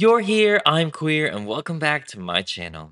You're here, I'm queer, and welcome back to my channel.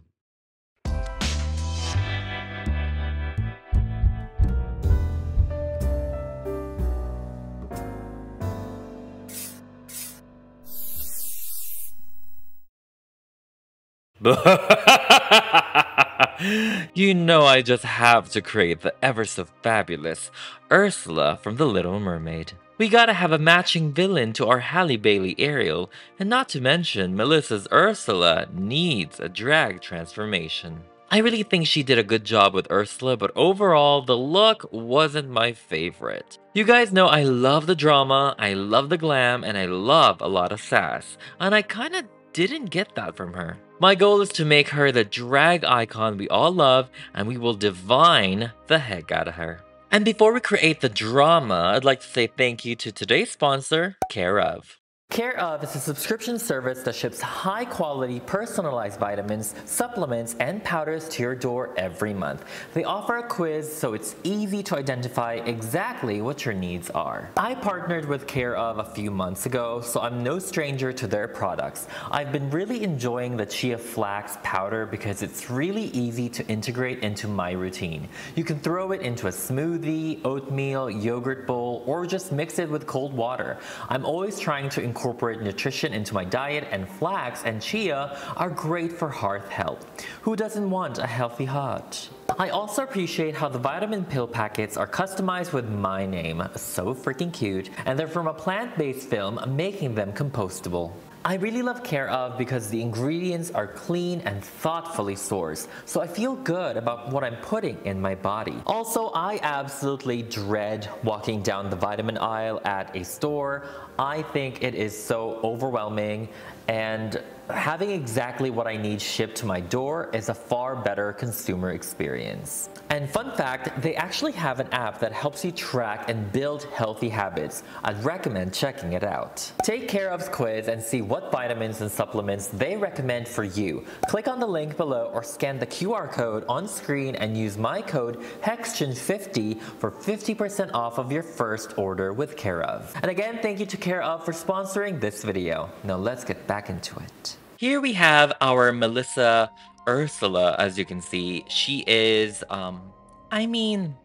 You know I just have to create the ever so fabulous Ursula from The Little Mermaid. We gotta have a matching villain to our Halle Bailey Ariel, and not to mention Melissa's Ursula needs a drag transformation. I really think she did a good job with Ursula, but overall, the look wasn't my favorite. You guys know I love the drama, I love the glam, and I love a lot of sass, and I kinda didn't get that from her. My goal is to make her the drag icon we all love, and we will divine the heck out of her. And before we create the drama, I'd like to say thank you to today's sponsor, Care of. Care of is a subscription service that ships high-quality, personalized vitamins, supplements, and powders to your door every month. They offer a quiz so it's easy to identify exactly what your needs are. I partnered with Care of a few months ago, so I'm no stranger to their products. I've been really enjoying the chia flax powder because it's really easy to integrate into my routine. You can throw it into a smoothie, oatmeal, yogurt bowl, or just mix it with cold water. I'm always trying to incorporate nutrition into my diet, and flax and chia are great for heart health. Who doesn't want a healthy heart? I also appreciate how the vitamin pill packets are customized with my name, so freaking cute, and they're from a plant-based film, making them compostable. I really love Care of because the ingredients are clean and thoughtfully sourced, so I feel good about what I'm putting in my body. Also, I absolutely dread walking down the vitamin aisle at a store. I think it is so overwhelming, and having exactly what I need shipped to my door is a far better consumer experience. And fun fact, they actually have an app that helps you track and build healthy habits. I'd recommend checking it out. Take Care of's quiz and see what vitamins and supplements they recommend for you. Click on the link below or scan the QR code on screen and use my code HEXTIAN50 for 50% off of your first order with Care of. And again, thank you to Care of for sponsoring this video. Now let's get back into it. Here we have our Melissa Ursula, as you can see. She is, I mean,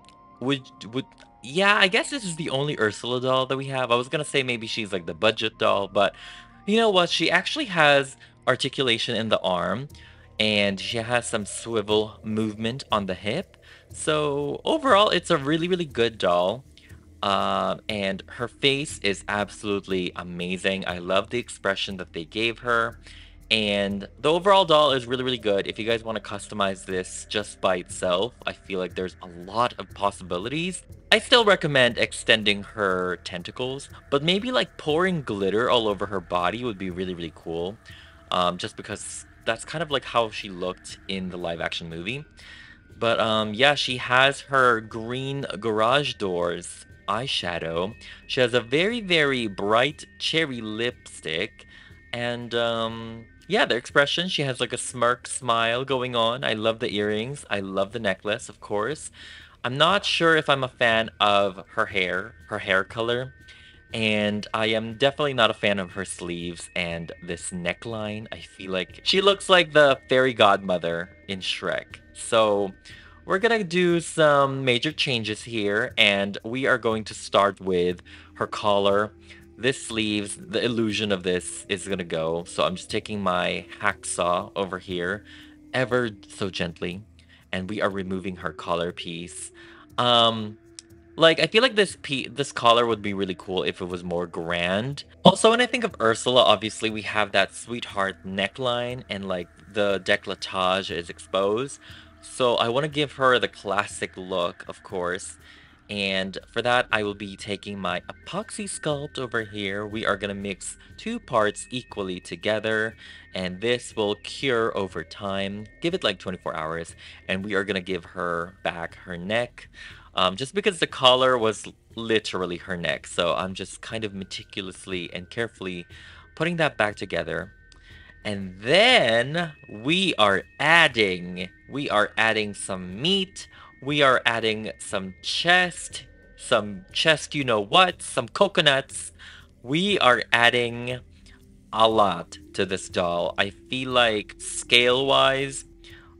yeah, I guess this is the only Ursula doll that we have. I was gonna say maybe she's like the budget doll, but you know what? She actually has articulation in the arm, and she has some swivel movement on the hip. So overall, it's a really, really good doll. And her face is absolutely amazing. I love the expression that they gave her. And the overall doll is really, really good. If you guys want to customize this just by itself, I feel like there's a lot of possibilities. I still recommend extending her tentacles, but maybe like pouring glitter all over her body would be really, really cool. Just because that's kind of like how she looked in the live action movie. But yeah, she has her green garage doors eyeshadow. She has a very, very bright cherry lipstick. And yeah, the expression, she has like a smirk smile going on. I love the earrings. I love the necklace, of course. I'm not sure if I'm a fan of her hair color. And I am definitely not a fan of her sleeves and this neckline. I feel like she looks like the fairy godmother in Shrek. So we're gonna do some major changes here, and we are going to start with her collar. This sleeves, the illusion of this is gonna go. So I'm just taking my hacksaw over here, ever so gently, and we are removing her collar piece. Like, I feel like this collar would be really cool if it was more grand. Also, when I think of Ursula, obviously we have that sweetheart neckline and like the décolletage is exposed. So I want to give her the classic look, of course. And for that, I will be taking my epoxy sculpt over here. We are going to mix 2 parts equally together, and this will cure over time. Give it like 24 hours, and we are going to give her back her neck. Just because the collar was literally her neck, so I'm just kind of meticulously and carefully putting that back together. And then we are adding some meat. We are adding some chest, you know what, some coconuts. We are adding a lot to this doll. I feel like scale-wise,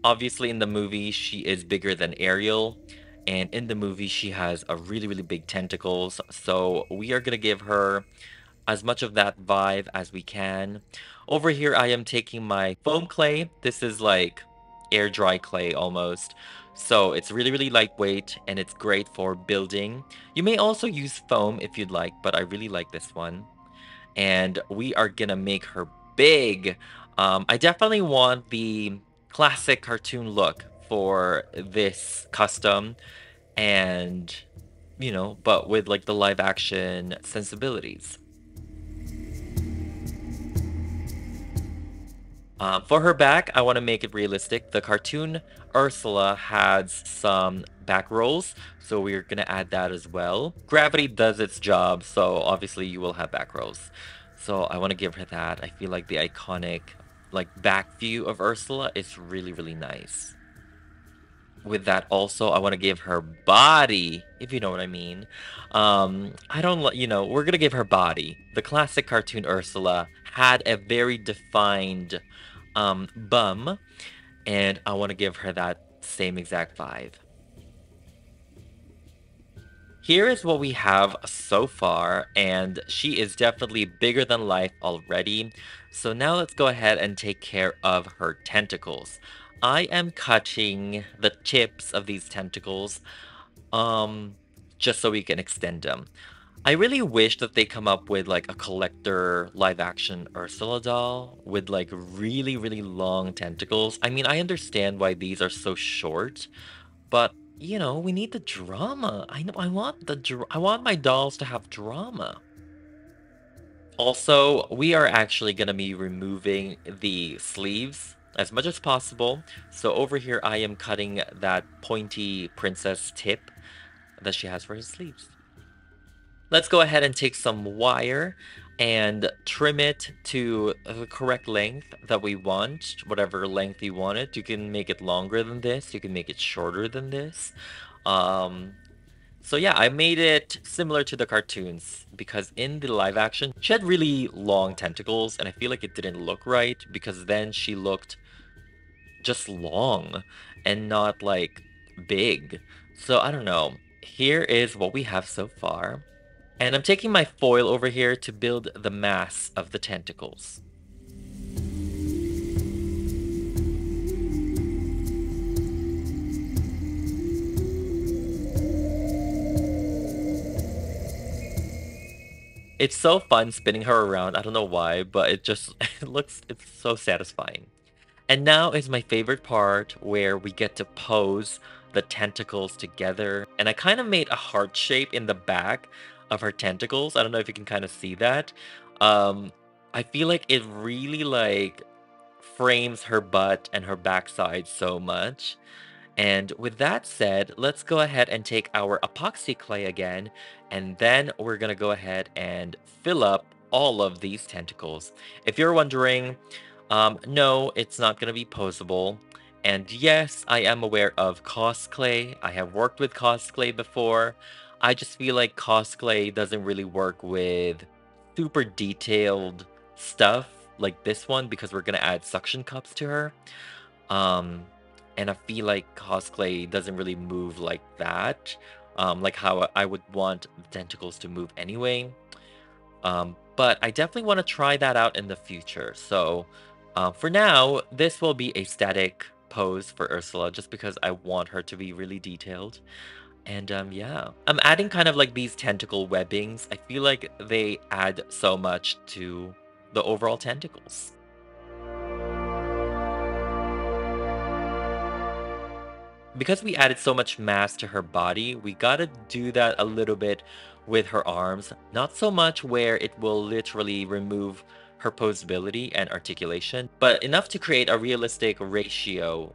obviously in the movie she is bigger than Ariel, and in the movie she has a really, really big tentacles. So we are gonna give her as much of that vibe as we can. Over here, I am taking my foam clay. This is like air dry clay almost. So it's really, really lightweight and it's great for building. You may also use foam if you'd like, but I really like this one. And we are gonna make her big. I definitely want the classic cartoon look for this custom and, but with like the live action sensibilities. For her back, I want to make it realistic. The cartoon Ursula has some back rolls, so we're going to add that as well. Gravity does its job, so obviously you will have back rolls. So I want to give her that. I feel like the iconic like back view of Ursula is really, really nice. With that also, I want to give her body, if you know what I mean. I don't, we're going to give her body. The classic cartoon Ursula had a very defined bum, and I want to give her that same exact vibe. Here is what we have so far, and she is definitely bigger than life already. So now let's go ahead and take care of her tentacles. I am cutting the tips of these tentacles, um, just so we can extend them. I really wish that they come up with like a collector live action Ursula doll with like really, really long tentacles. I mean, I understand why these are so short, but we need the drama. I know I want I want my dolls to have drama. Also, we are actually going to be removing the sleeves as much as possible. So over here, I am cutting that pointy princess tip that she has for her sleeves. Let's go ahead and take some wire and trim it to the correct length that we want, whatever length you want it. You can make it longer than this, you can make it shorter than this. Um, so yeah, I made it similar to the cartoons because in the live action, she had really long tentacles and I feel like it didn't look right because then she looked just long and not like big. So I don't know. Here is what we have so far. And I'm taking my foil over here to build the mass of the tentacles. It's so fun spinning her around. I don't know why, but it just it's so satisfying. And now is my favorite part where we get to pose the tentacles together. And I kind of made a heart shape in the back of her tentacles. I don't know if you can kind of see that. Um, I feel like it really like frames her butt and her backside so much. And with that said, let's go ahead and take our epoxy clay again, and then we're gonna go ahead and fill up all of these tentacles. If you're wondering, no, it's not gonna be posable. And yes, I am aware of cosplay. I have worked with cosplay before. I just feel like cosplay doesn't really work with super detailed stuff like this one because we're gonna add suction cups to her. Um, and I feel like cosplay doesn't really move like that. Like how I would want the tentacles to move anyway. But I definitely want to try that out in the future. So for now, this will be a static pose for Ursula just because I want her to be really detailed. And yeah, I'm adding kind of like these tentacle webbings. I feel like they add so much to the overall tentacles. Because we added so much mass to her body, we gotta do that a little bit with her arms. Not so much where it will literally remove her posability and articulation, but enough to create a realistic ratio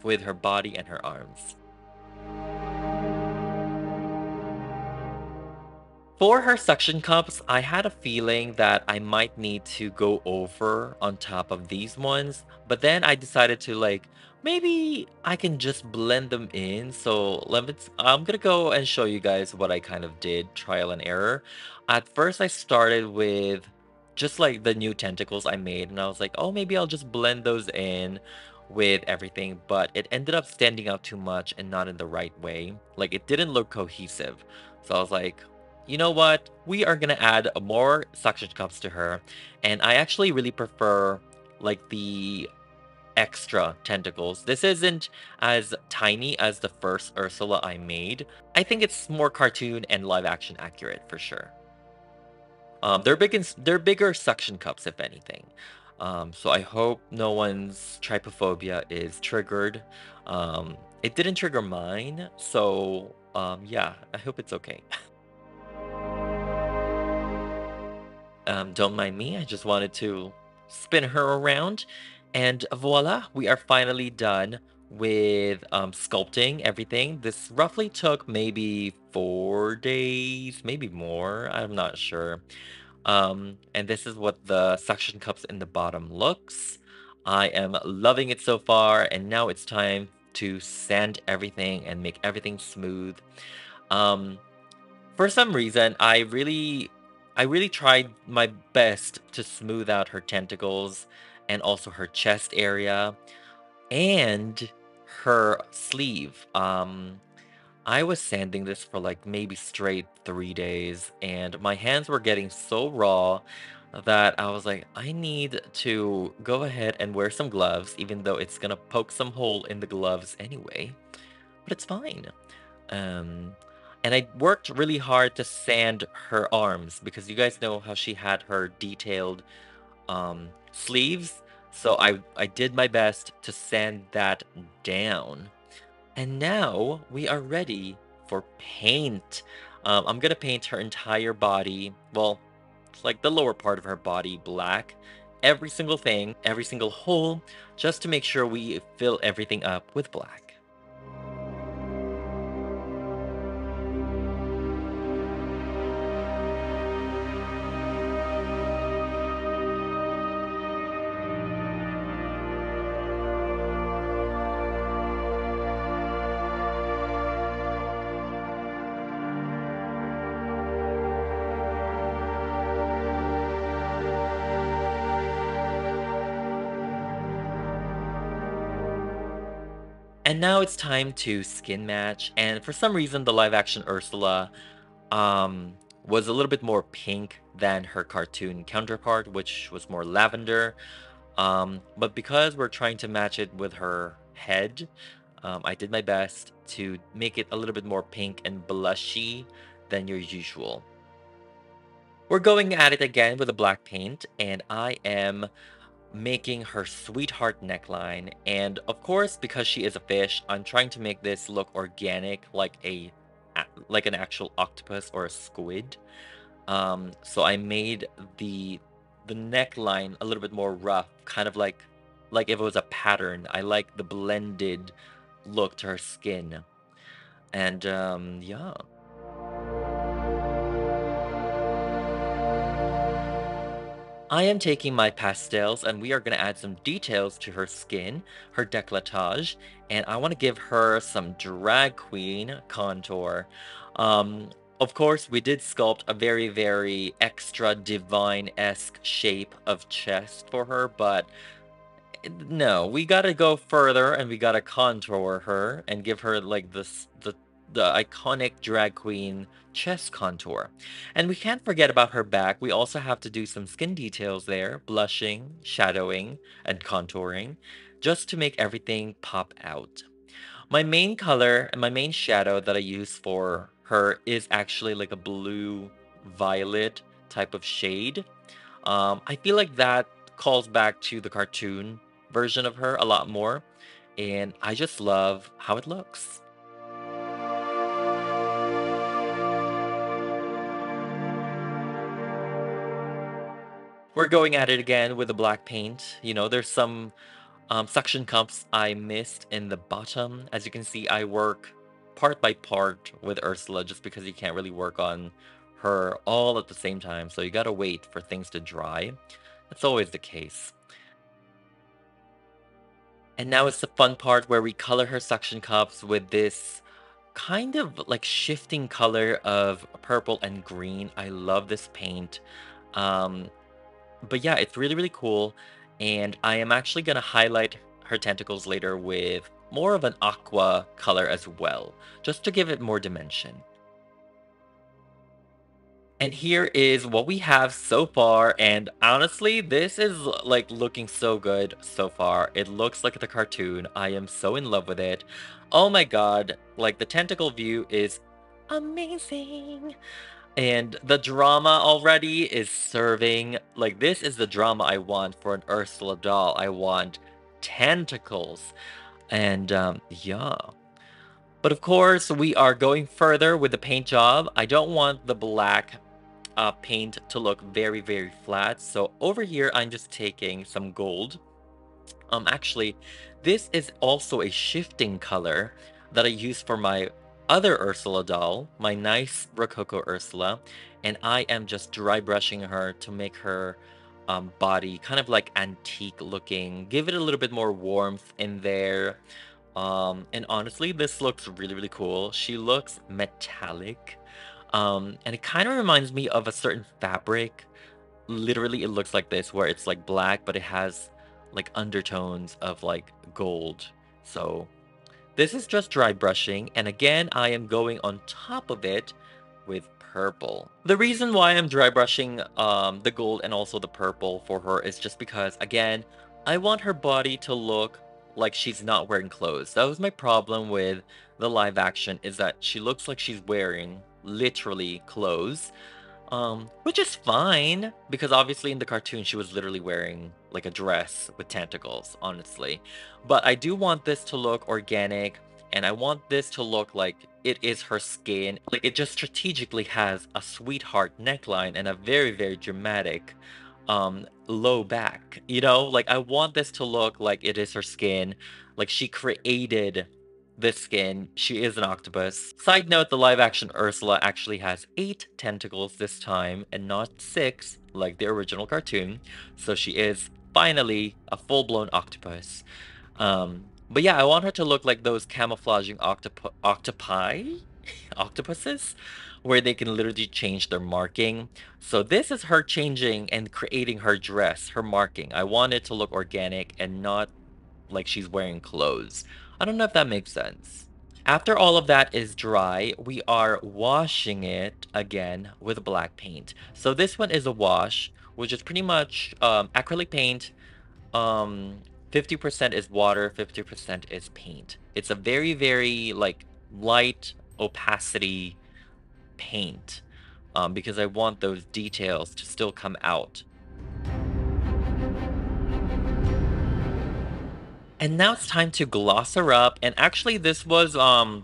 with her body and her arms. For her suction cups, I had a feeling that I might need to go over on top of these ones, but then I decided to like, maybe I can just blend them in. So I'm gonna go and show you guys what I kind of did, trial and error. At first I started with just like the new tentacles I made, and I was like, oh, maybe I'll just blend those in with everything, but it ended up standing out too much and not in the right way. Like it didn't look cohesive. So I was like, you know what? We are gonna add more suction cups to her, and I actually really prefer like the extra tentacles. This isn't as tiny as the first Ursula I made. I think it's more cartoon and live action accurate for sure. They're bigger suction cups, if anything. So I hope no one's trypophobia is triggered. It didn't trigger mine, so yeah, I hope it's okay. Don't mind me. I just wanted to spin her around, and voila, we are finally done with sculpting everything. This roughly took maybe 4 days, maybe more. I'm not sure. And this is what the suction cups in the bottom looks. I am loving it so far, and now it's time to sand everything and make everything smooth. Um, for some reason, I really tried my best to smooth out her tentacles and also her chest area and her sleeve. I was sanding this for like maybe straight 3 days, and my hands were getting so raw that I was like, I need to go ahead and wear some gloves, even though it's gonna poke some hole in the gloves anyway. But it's fine. Um, and I worked really hard to sand her arms because you guys know how she had her detailed sleeves. So I did my best to sand that down. And now we are ready for paint. I'm gonna paint her entire body, well, it's like the lower part of her body black. Every single thing, every single hole, just to make sure we fill everything up with black. And now it's time to skin match. And for some reason, the live action Ursula um, was a little bit more pink than her cartoon counterpart, which was more lavender. But because we're trying to match it with her head, I did my best to make it a little bit more pink and blushy than your usual. We're going at it again with a black paint, and I am making her sweetheart neckline. And of course, because she is a fish, I'm trying to make this look organic, like like an actual octopus or a squid. So I made the neckline a little bit more rough, kind of like if it was a pattern. I like the blended look to her skin. And yeah. I am taking my pastels and we are going to add some details to her skin, her décolletage, and I want to give her some drag queen contour. Um, of course, we did sculpt a very, very extra divine-esque shape of chest for her, but no, we gotta go further and we gotta contour her and give her like the iconic drag queen chest contour. And we can't forget about her back. We also have to do some skin details there, blushing, shadowing, and contouring, just to make everything pop out. My main color and my main shadow that I use for her is actually like a blue violet type of shade. I feel like that calls back to the cartoon version of her a lot more, and I just love how it looks. We're going at it again with the black paint. You know, there's some suction cups I missed in the bottom. As you can see, I work part by part with Ursula just because you can't really work on her all at the same time. So you gotta wait for things to dry. That's always the case. And now it's the fun part where we color her suction cups with this kind of like shifting color of purple and green. I love this paint. Um, But yeah, it's really, really cool. And I am actually going to highlight her tentacles later with more of an aqua color as well, just to give it more dimension. And here is what we have so far, and honestly, this is like looking so good so far. It looks like the cartoon. I am so in love with it. Oh my god, like the tentacle view is amazing. And the drama already is serving. Like this is the drama I want for an Ursula doll. I want tentacles. And yeah. But of course, we are going further with the paint job. I don't want the black paint to look very, very flat. So over here, I'm just taking some gold. Actually, this is also a shifting color that I use for my other Ursula doll, my nice Rococo Ursula, and I am just dry brushing her to make her body kind of like antique looking, give it a little bit more warmth in there. And honestly, this looks really, really cool. She looks metallic. And it kind of reminds me of a certain fabric. Literally, it looks like this, where it's like black, but it has like undertones of like gold. So this is just dry brushing, and again, I am going on top of it with purple. The reason why I'm dry brushing the gold and also the purple for her is just because, again, I want her body to look like she's not wearing clothes. That was my problem with the live action, is that she looks like she's wearing literally clothes. Which is fine, because obviously in the cartoon she was literally wearing like a dress with tentacles, honestly. But I do want this to look organic, and I want this to look like it is her skin. Like it just strategically has a sweetheart neckline and a very, very dramatic low back. You know, like I want this to look like it is her skin, like she created this skin. She is an octopus. Side note, the live action Ursula actually has 8 tentacles this time and not 6 like the original cartoon. So she is finally a full-blown octopus. But yeah, I want her to look like those camouflaging octopi? Octopuses? Where they can literally change their marking. So this is her changing and creating her dress, her marking. I want it to look organic and not like she's wearing clothes. I don't know if that makes sense. After all of that is dry, we are washing it again with black paint. So this one is a wash, which is pretty much acrylic paint. 50% is water, 50% is paint. It's a very, very like light opacity paint because I want those details to still come out. And now it's time to gloss her up. And actually, this was a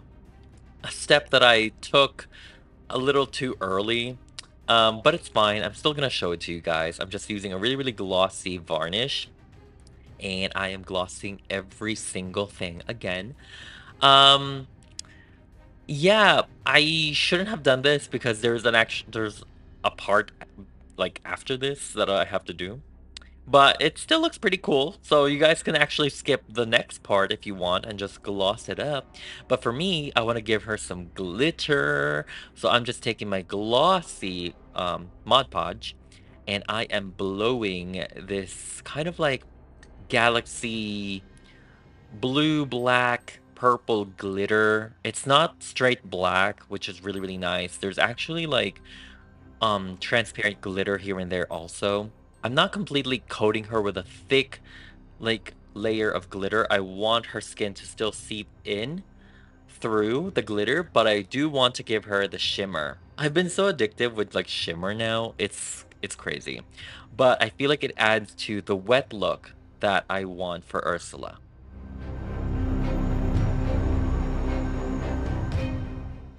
step that I took a little too early. But it's fine. I'm still gonna show it to you guys. I'm just using a really, really glossy varnish. And I am glossing every single thing again. Um, yeah, I shouldn't have done this because there's a part like after this that I have to do. But it still looks pretty cool, so you guys can actually skip the next part if you want and just gloss it up. But for me, I want to give her some glitter. So I'm just taking my glossy Mod Podge and I am blowing this kind of like galaxy blue, black, purple glitter. It's not straight black, which is really, really nice. There's actually like transparent glitter here and there also. I'm not completely coating her with a thick like layer of glitter. I want her skin to still seep in through the glitter, but I do want to give her the shimmer. I've been so addictive with like shimmer now. It's crazy. But I feel like it adds to the wet look that I want for Ursula.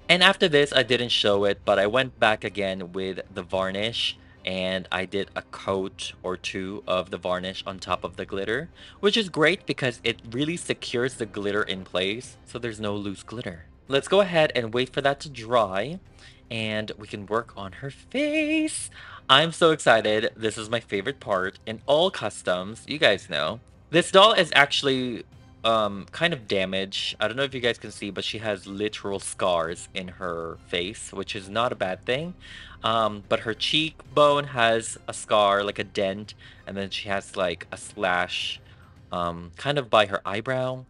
And after this, I didn't show it, but I went back again with the varnish and I did a coat or two of the varnish on top of the glitter, which is great because it really secures the glitter in place so there's no loose glitter. Let's go ahead and wait for that to dry and we can work on her face. I'm so excited. This is my favorite part in all customs, you guys know. This doll is actually kind of damage. I don't know if you guys can see, but she has literal scars in her face, which is not a bad thing. But her cheekbone has a scar, like a dent, and then she has like a slash, kind of by her eyebrow.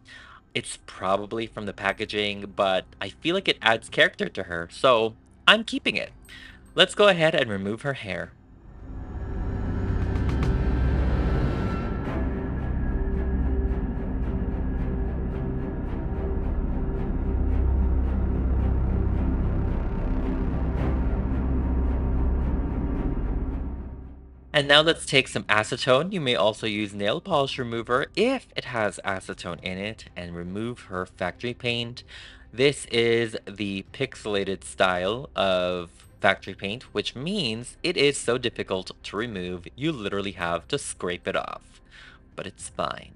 It's probably from the packaging, but I feel like it adds character to her, so I'm keeping it. Let's go ahead and remove her hair. And now let's take some acetone. You may also use nail polish remover if it has acetone in it, and remove her factory paint. This is the pixelated style of factory paint, which means it is so difficult to remove, you literally have to scrape it off. But it's fine.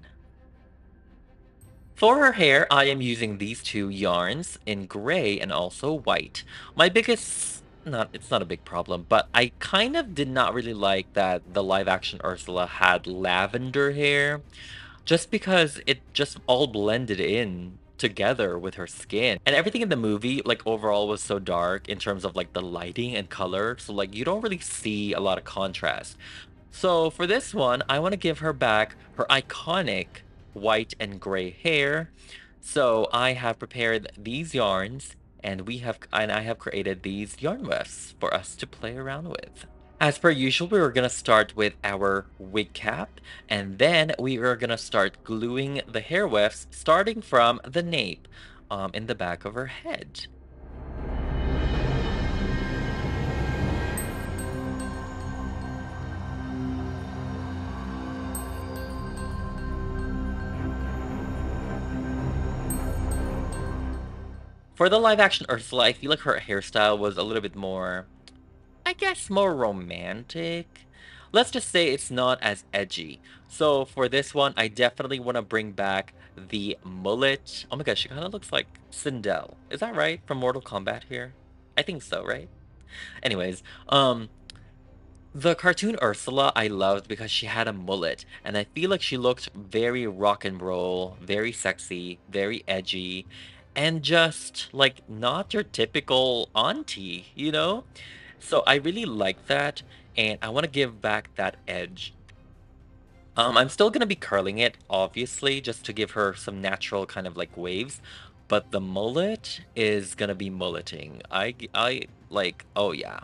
For her hair, I am using these two yarns in gray and also white. My biggest, not, it's not a big problem, but I kind of did not really like that the live action Ursula had lavender hair, just because it just all blended in together with her skin. And everything in the movie, like overall was so dark in terms of like the lighting and color. So like you don't really see a lot of contrast. So for this one, I want to give her back her iconic white and gray hair. So I have prepared these yarns, and I have created these yarn wefts for us to play around with. As per usual, we are going to start with our wig cap, and then we are going to start gluing the hair wefts starting from the nape in the back of her head. For the live action Ursula, I feel like her hairstyle was a little bit more, I guess, more romantic. Let's just say it's not as edgy. So for this one, I definitely want to bring back the mullet. Oh my gosh, she kind of looks like Sindel. Is that right? From Mortal Kombat here? I think so, right? Anyways, the cartoon Ursula I loved because she had a mullet, and I feel like she looked very rock and roll, very sexy, very edgy, and just like not your typical auntie, you know? So I really like that, and I want to give back that edge. I'm still gonna be curling it, obviously, just to give her some natural kind of like waves, but the mullet is gonna be mulleting. I like, oh yeah.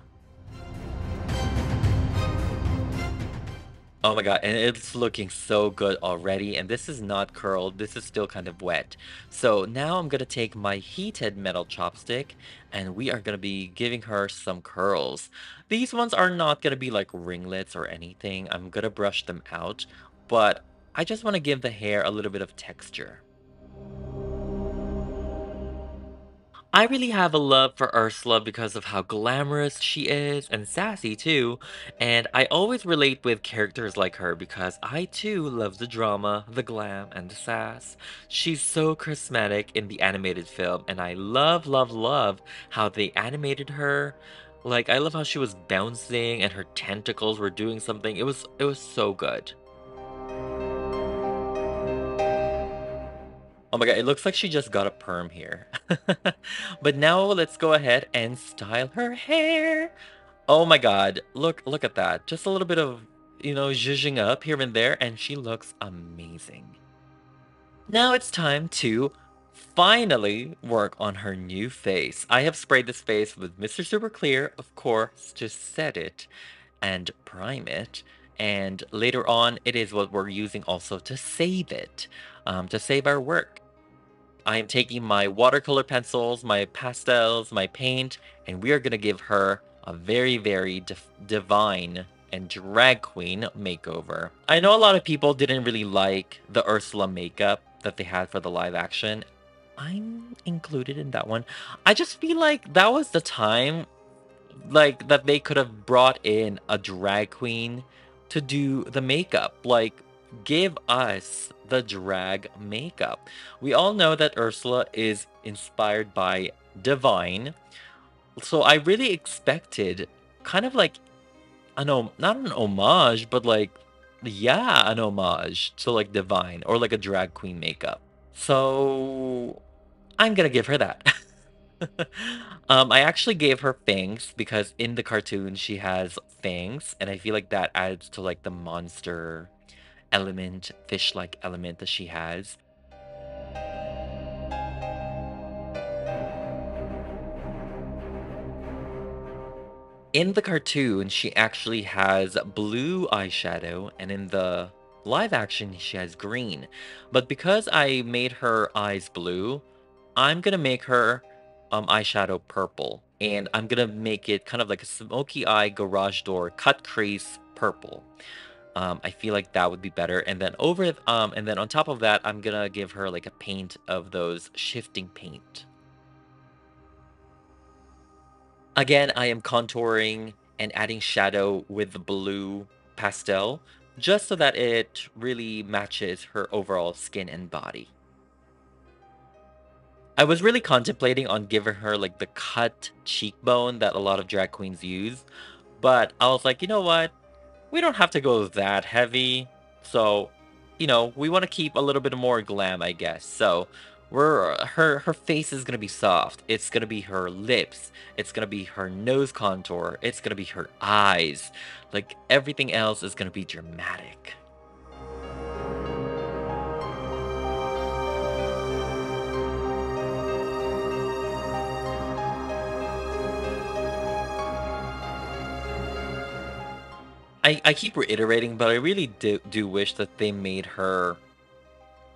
Oh my god, and it's looking so good already, and this is not curled, this is still kind of wet. So now I'm gonna take my heated metal chopstick, and we are gonna be giving her some curls. These ones are not gonna be like ringlets or anything, I'm gonna brush them out, but I just want to give the hair a little bit of texture. I really have a love for Ursula because of how glamorous she is and sassy too, and I always relate with characters like her because I too love the drama, the glam, and the sass. She's so charismatic in the animated film, and I love, love, love how they animated her. Like, I love how she was bouncing and her tentacles were doing something. It was so good. Oh my god, it looks like she just got a perm here. But now let's go ahead and style her hair. Oh my god, look at that. Just a little bit of, zhuzhing up here and there, and she looks amazing. Now it's time to finally work on her new face. I have sprayed this face with Mr. Super Clear, of course, to set it and prime it. And later on, it is what we're using also to save it, to save our work. I am taking my watercolor pencils, my pastels, my paint, and we are going to give her a very, very divine and drag queen makeover. I know a lot of people didn't really like the Ursula makeup that they had for the live action. I'm included in that one. I just feel like that was the time like that they could have brought in a drag queen to do the makeup. Like, give us the drag makeup. We all know that Ursula is inspired by Divine, so I really expected kind of like not an homage, but like, yeah, an homage to like Divine or like a drag queen makeup. So I'm gonna give her that. I actually gave her fangs because in the cartoon she has fangs, and I feel like that adds to like the monster element, fish-like element that she has. In the cartoon, she actually has blue eyeshadow, and in the live action, she has green. But because I made her eyes blue, I'm gonna make her eyeshadow purple, and I'm gonna make it kind of like a smoky eye garage door cut crease purple. I feel like that would be better. And then and then on top of that, I'm gonna give her like a paint of those shifting paint. Again, I am contouring and adding shadow with the blue pastel just so that it really matches her overall skin and body. I was really contemplating on giving her like the cut cheekbone that a lot of drag queens use, but I was like, you know what? We don't have to go that heavy. So, we want to keep a little bit more glam, I guess. So, her face is going to be soft. It's going to be her lips. It's going to be her nose contour. It's going to be her eyes. Like everything else is going to be dramatic. I keep reiterating, but I really do wish that they made her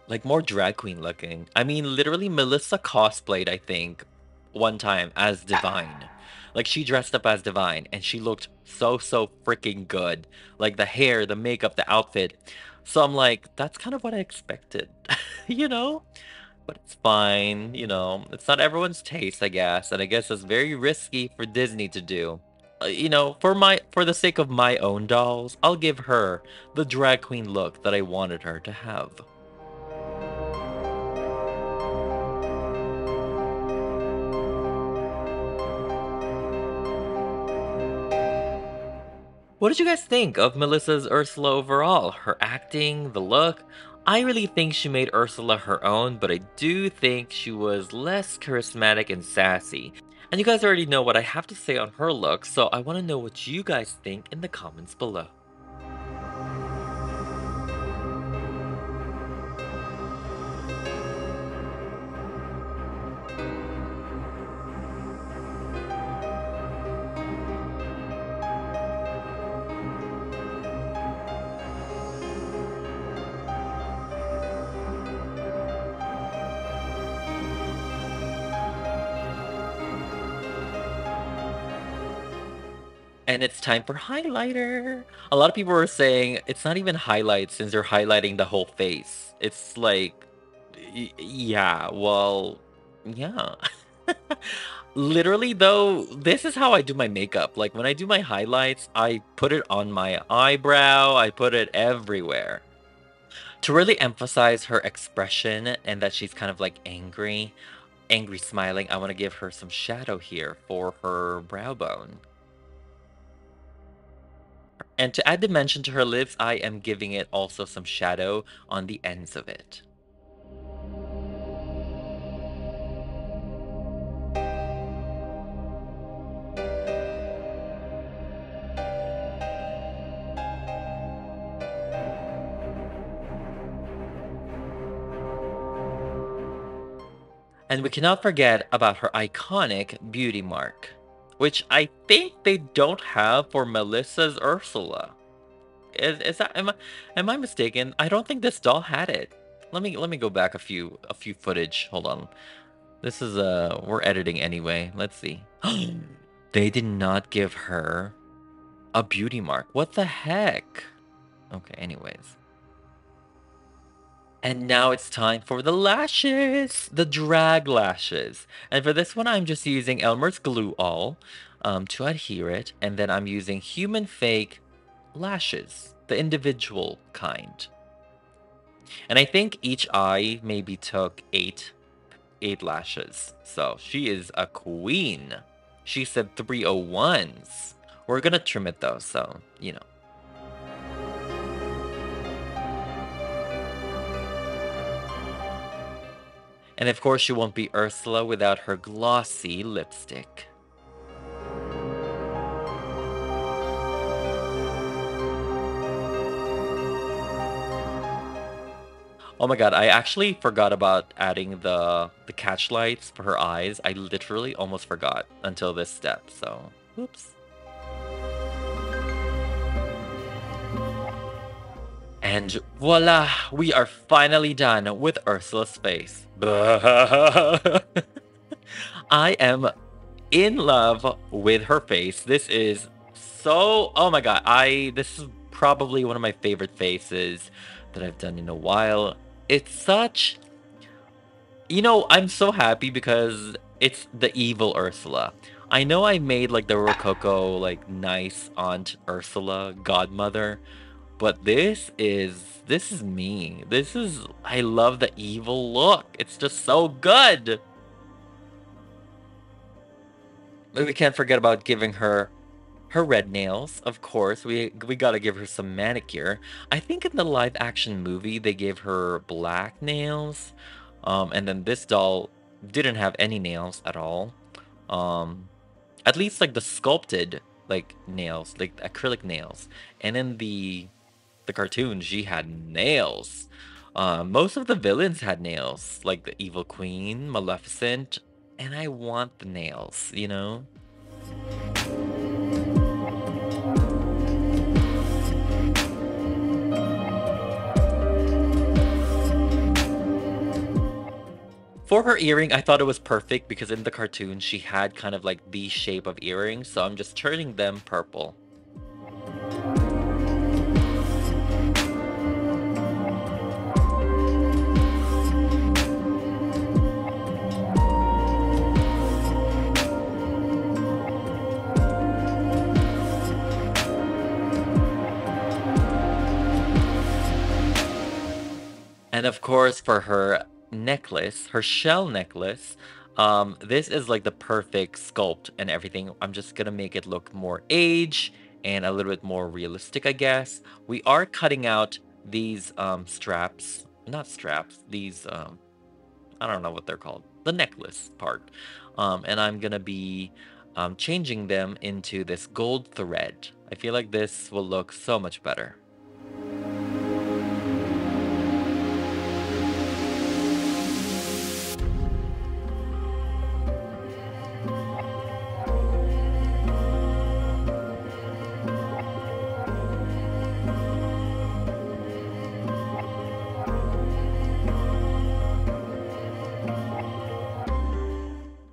like more drag queen looking. I mean, literally, Melissa cosplayed, I think, one time as Divine. Like, she dressed up as Divine and she looked so freaking good. Like, the hair, the makeup, the outfit. So I'm like, that's kind of what I expected, you know? But it's fine, It's not everyone's taste, I guess. And I guess it's very risky for Disney to do. For the sake of my own dolls, I'll give her the drag queen look that I wanted her to have. What did you guys think of Melissa's Ursula overall? Her acting, the look? I really think she made Ursula her own, but I do think she was less charismatic and sassy. And you guys already know what I have to say on her look, so I want to know what you guys think in the comments below. And it's time for highlighter. A lot of people were saying it's not even highlights since they're highlighting the whole face. It's like, yeah, well, yeah. Literally, though, this is how I do my makeup. Like, when I do my highlights, I put it on my eyebrow, I put it everywhere. To really emphasize her expression and that she's kind of like angry smiling, I want to give her some shadow here for her brow bone. And to add dimension to her lips, I am giving it also some shadow on the ends of it. And we cannot forget about her iconic beauty mark, which I think they don't have for Melissa's Ursula. Is that am I mistaken? I don't think this doll had it. Let me go back a few footage. Hold on. This is we're editing anyway. Let's see. They did not give her a beauty mark. What the heck? Okay, anyways. And now it's time for the lashes, the drag lashes. And for this one, I'm just using Elmer's Glue All to adhere it. And then I'm using human fake lashes, the individual kind. And I think each eye maybe took eight lashes. So she is a queen. She said 301s. We're gonna trim it though, so, And of course, she won't be Ursula without her glossy lipstick. Oh my god, I actually forgot about adding the catch lights for her eyes. I literally almost forgot until this step, so oops. And voila, we are finally done with Ursula's face. I am in love with her face. This is so, oh my god, this is probably one of my favorite faces that I've done in a while. It's such, I'm so happy because it's the evil Ursula. I know I made like the Rococo, like nice Aunt Ursula, godmother, but this is me. I love the evil look. It's just so good. But we can't forget about giving her red nails, of course. We gotta give her some manicure. I think in the live action movie they gave her black nails. And then this doll didn't have any nails at all. Um, at least like the sculpted like nails, like acrylic nails. And in the cartoon, she had nails. Most of the villains had nails, like the Evil Queen, Maleficent, and I want the nails, you know? For her earring, I thought it was perfect because in the cartoon, she had kind of like the shape of earrings, so I'm just turning them purple. And of course, for her necklace, her shell necklace, this is like the perfect sculpt and everything. I'm just gonna make it look more age and a little bit more realistic, I guess. We are cutting out these straps, not straps, these I don't know what they're called, the necklace part. And I'm gonna be changing them into this gold thread. I feel like this will look so much better.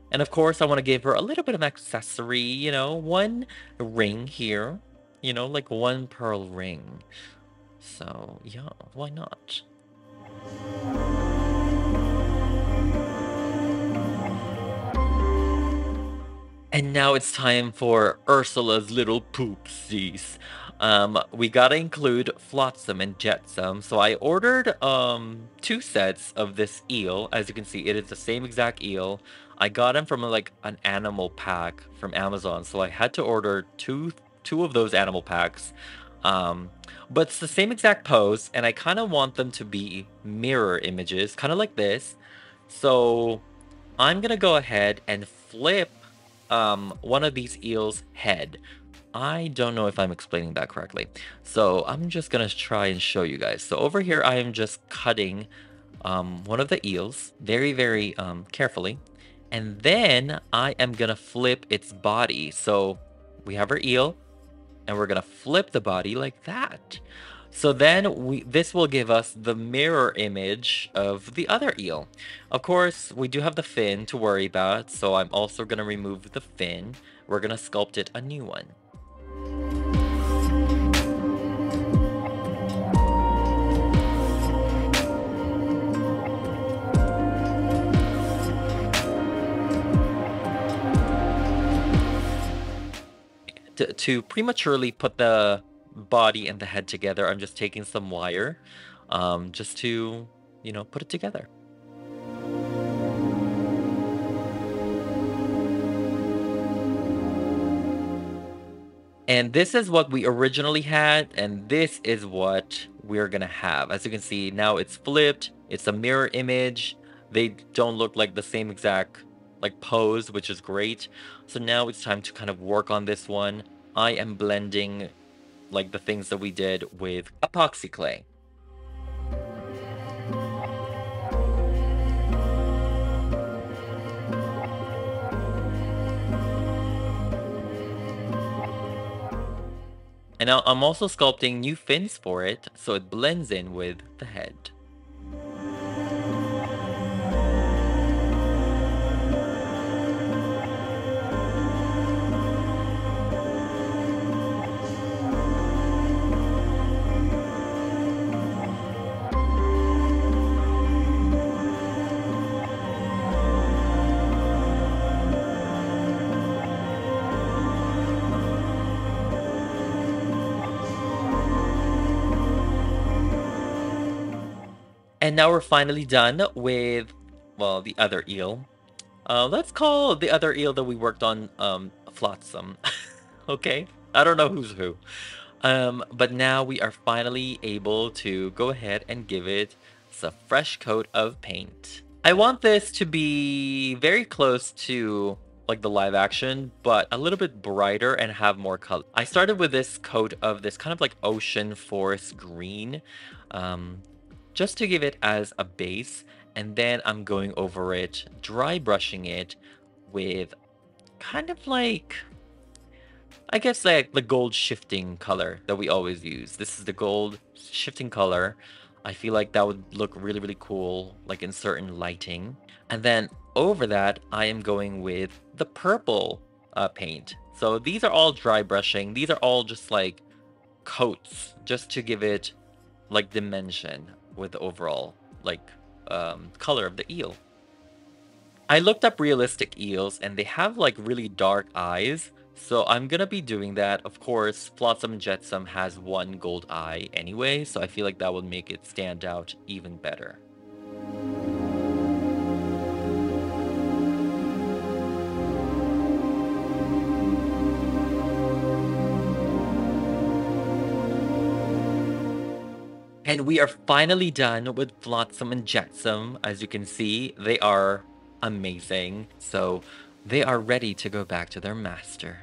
And of course, I want to give her a little bit of accessory, one ring here, like one pearl ring. So, yeah, why not? And now it's time for Ursula's little poopsies. We gotta include Flotsam and Jetsam. So I ordered 2 sets of this eel. As you can see, it is the same exact eel. I got them from like an animal pack from Amazon. So I had to order two of those animal packs. Um, but it's the same exact pose, and I kind of want them to be mirror images, kind of like this. So I'm gonna go ahead and flip one of these eels' head. I don't know if I'm explaining that correctly. So I'm just gonna try and show you guys. So over here, I am just cutting one of the eels very, very carefully. And then I am gonna flip its body. So we have our eel, and we're gonna flip the body like that. So then this will give us the mirror image of the other eel. Of course, we do have the fin to worry about, so I'm also gonna remove the fin. We're gonna sculpt it a new one. To prematurely put the body and the head together, I'm just taking some wire just to, put it together. And this is what we originally had, and this is what we're gonna have. As you can see, now it's flipped, it's a mirror image. They don't look like the same exact like pose, which is great. So now it's time to kind of work on this one. I am blending like the things that we did with epoxy clay. And now I'm also sculpting new fins for it so it blends in with the head. And now we're finally done with, well, the other eel. Let's call the other eel that we worked on, Flotsam. Okay? I don't know who's who. But now we are finally able to go ahead and give it a fresh coat of paint. I want this to be very close to like the live action, but a little bit brighter and have more color. I started with this coat of this kind of like ocean forest green, um, just to give it as a base, and then I'm going over it, dry brushing it with kind of like, I guess like the gold shifting color that we always use. This is the gold shifting color. I feel like that would look really, really cool, like in certain lighting. And then over that, I am going with the purple paint. So these are all dry brushing. These are all just like coats, just to give it like dimension with the overall like color of the eel. I looked up realistic eels and they have like really dark eyes. So I'm gonna be doing that. Of course, Flotsam Jetsam has one gold eye anyway, so I feel like that would make it stand out even better. And we are finally done with Flotsam and Jetsam. As you can see, they are amazing. So they are ready to go back to their master.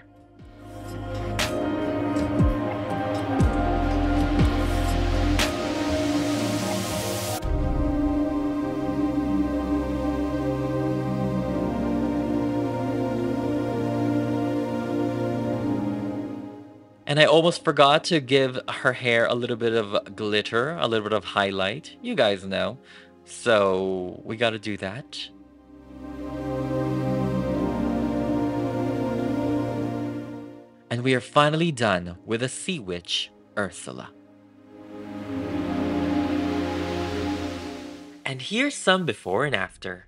And I almost forgot to give her hair a little bit of glitter, a little bit of highlight. You guys know. So we got to do that. And we are finally done with a sea witch, Ursula. And here's some before and after.